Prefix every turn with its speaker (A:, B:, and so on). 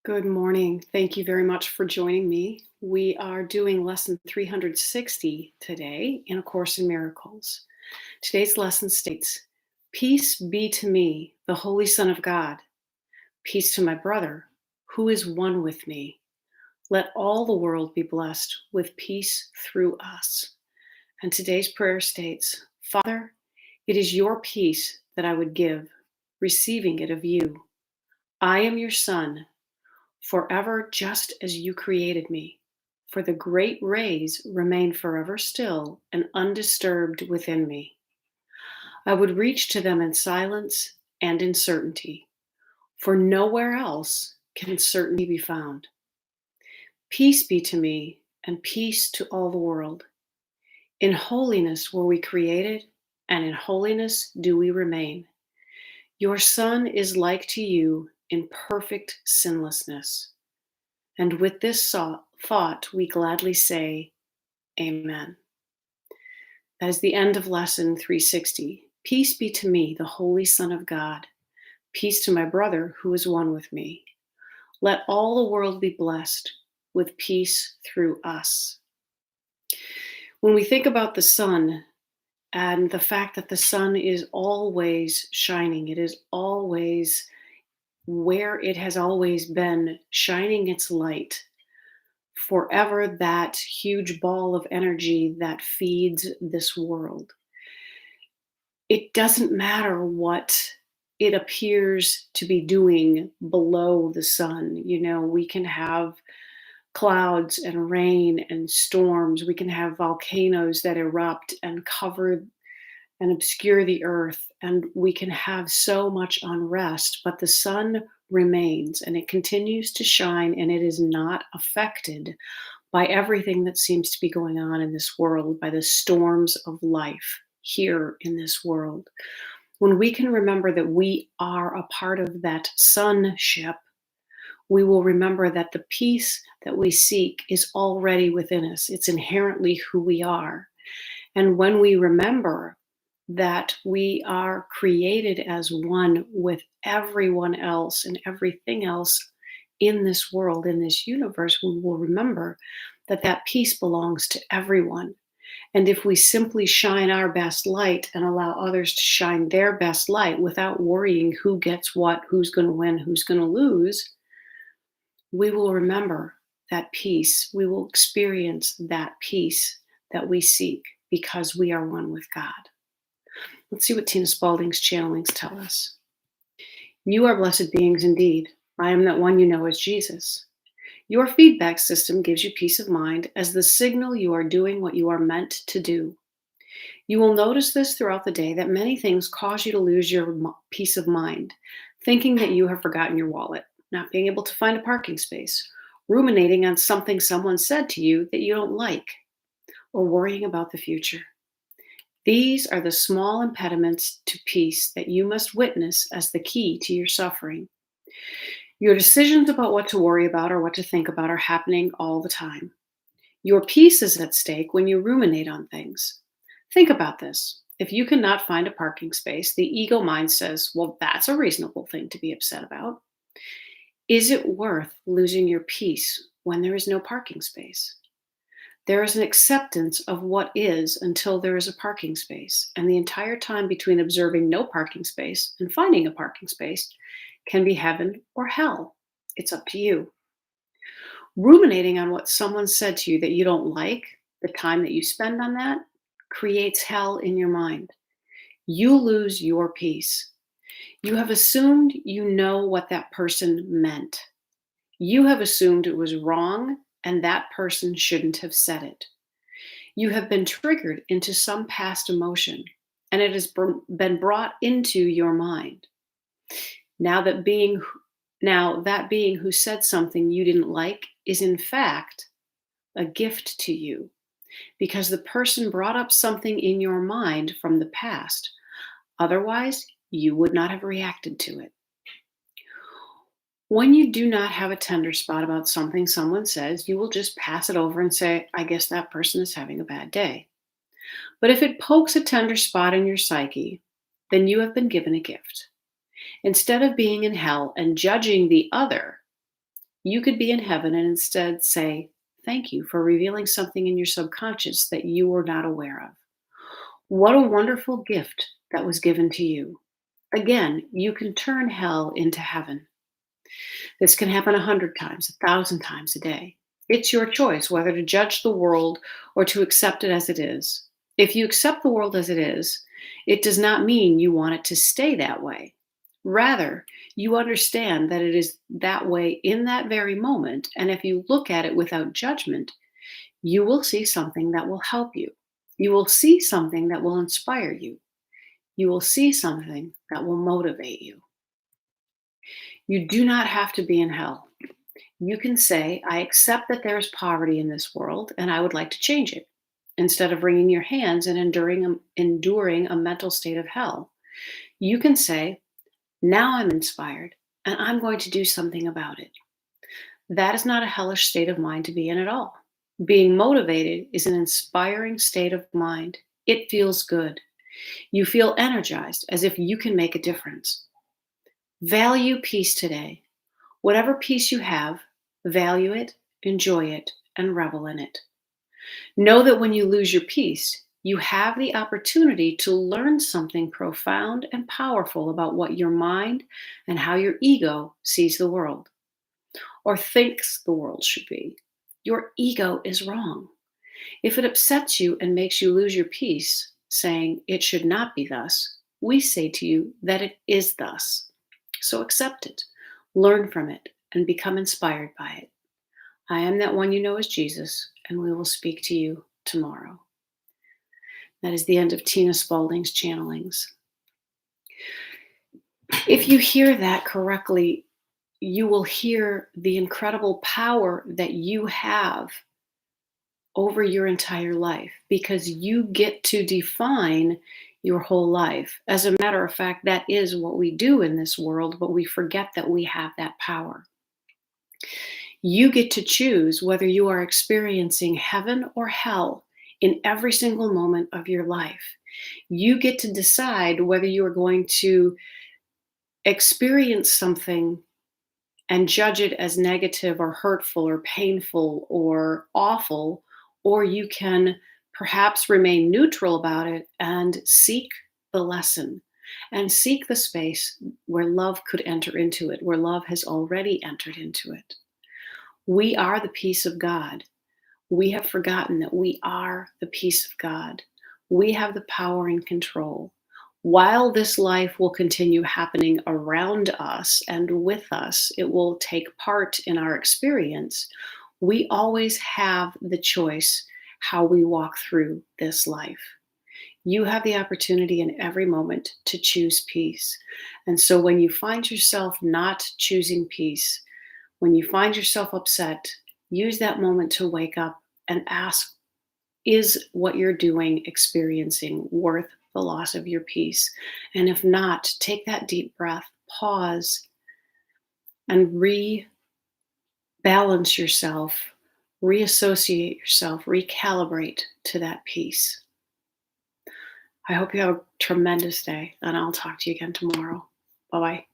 A: Good morning. Thank you very much for joining me. We are doing lesson 360 today in A Course in Miracles. Today's lesson states, "Peace be to me, the Holy Son of God. Peace to my brother, who is one with me. Let all the world be blessed with peace through us." And today's prayer states, "Father, it is your peace that I would give, receiving it of you. I am your son, forever just as you created me, for the great rays remain forever still and undisturbed within me. I would reach to them in silence and in certainty, for nowhere else can certainty be found. Peace be to me and peace to all the world. In holiness were we created, and in holiness do we remain. Your Son is like to you in perfect sinlessness. And with this thought, we gladly say, Amen. That is the end of lesson 360. Peace be to me, the Holy Son of God. Peace to my brother who is one with me. Let all the world be blessed with peace through us. When we think about the sun and the fact that the sun is always shining, it is always where it has always been, shining its light. Forever that huge ball of energy that feeds this world. It doesn't matter what it appears to be doing below the sun. We can have clouds and rain and storms. We can have volcanoes that erupt and cover and obscure the earth. And we can have so much unrest, but the sun remains and it continues to shine, and it is not affected by everything that seems to be going on in this world, by the storms of life here in this world. When we can remember that we are a part of that sonship, we will remember that the peace that we seek is already within us. It's inherently who we are. And when we remember that we are created as one with everyone else and everything else in this world, in this universe, we will remember that that peace belongs to everyone. And if we simply shine our best light and allow others to shine their best light without worrying who gets what, who's going to win, who's going to lose, we will remember that peace. We will experience that peace that we seek because we are one with God. Let's see what Tina Spalding's channelings tell us. You are blessed beings indeed. I am that one you know as Jesus. Your feedback system gives you peace of mind as the signal you are doing what you are meant to do. You will notice this throughout the day that many things cause you to lose your peace of mind, thinking that you have forgotten your wallet, not being able to find a parking space, ruminating on something someone said to you that you don't like, or worrying about the future. These are the small impediments to peace that you must witness as the key to your suffering. Your decisions about what to worry about or what to think about are happening all the time. Your peace is at stake when you ruminate on things. Think about this. If you cannot find a parking space, the ego mind says, well, that's a reasonable thing to be upset about. Is it worth losing your peace when there is no parking space? There is an acceptance of what is until there is a parking space, and the entire time between observing no parking space and finding a parking space can be heaven or hell. It's up to you. Ruminating on what someone said to you that you don't like, the time that you spend on that, creates hell in your mind. You lose your peace. You have assumed you know what that person meant. You have assumed it was wrong and that person shouldn't have said it. You have been triggered into some past emotion, and it has been brought into your mind. Now that being who said something you didn't like is in fact a gift to you, because the person brought up something in your mind from the past. Otherwise, you would not have reacted to it. When you do not have a tender spot about something someone says, you will just pass it over and say, I guess that person is having a bad day. But if it pokes a tender spot in your psyche, then you have been given a gift. Instead of being in hell and judging the other, You could be in heaven and instead say, "Thank you for revealing something in your subconscious that you were not aware of." What a wonderful gift that was given to you. Again, you can turn hell into heaven. This can happen 100 times, 1,000 times a day. It's your choice whether to judge the world or to accept it as it is. If you accept the world as it is, it does not mean you want it to stay that way. Rather, you understand that it is that way in that very moment, and if you look at it without judgment, you will see something that will help you. You will see something that will inspire you. You will see something that will motivate you. You do not have to be in hell. You can say, "I accept that there is poverty in this world and I would like to change it." Instead of wringing your hands and enduring a mental state of hell, you can say, "Now I'm inspired and I'm going to do something about it." That is not a hellish state of mind to be in at all. Being motivated is an inspiring state of mind. It feels good. You feel energized as if you can make a difference. Value peace today. Whatever peace you have, value it, enjoy it, and revel in it. Know that when you lose your peace, you have the opportunity to learn something profound and powerful about what your mind and how your ego sees the world or thinks the world should be. Your ego is wrong. If it upsets you and makes you lose your peace, saying it should not be thus, we say to you that it is thus. So accept it, learn from it, and become inspired by it. I am that one you know as Jesus, and we will speak to you tomorrow. That is the end of Tina Spalding's channelings. If you hear that correctly, you will hear the incredible power that you have over your entire life because you get to define your whole life. As a matter of fact, that is what we do in this world, but we forget that we have that power. You get to choose whether you are experiencing heaven or hell in every single moment of your life. You get to decide whether you are going to experience something and judge it as negative or hurtful or painful or awful, or you can perhaps remain neutral about it and seek the lesson and seek the space where love could enter into it, where love has already entered into it. We are the peace of God. We have forgotten that we are the peace of God. We have the power and control. While this life will continue happening around us and with us, it will take part in our experience. We always have the choice how we walk through this life. You have the opportunity in every moment to choose peace. And so when you find yourself not choosing peace, when you find yourself upset, use that moment to wake up and ask, is what you're doing, experiencing, worth the loss of your peace? And if not, take that deep breath, pause, and rebalance yourself, reassociate yourself, recalibrate to that peace. I hope you have a tremendous day, and I'll talk to you again tomorrow. Bye-bye.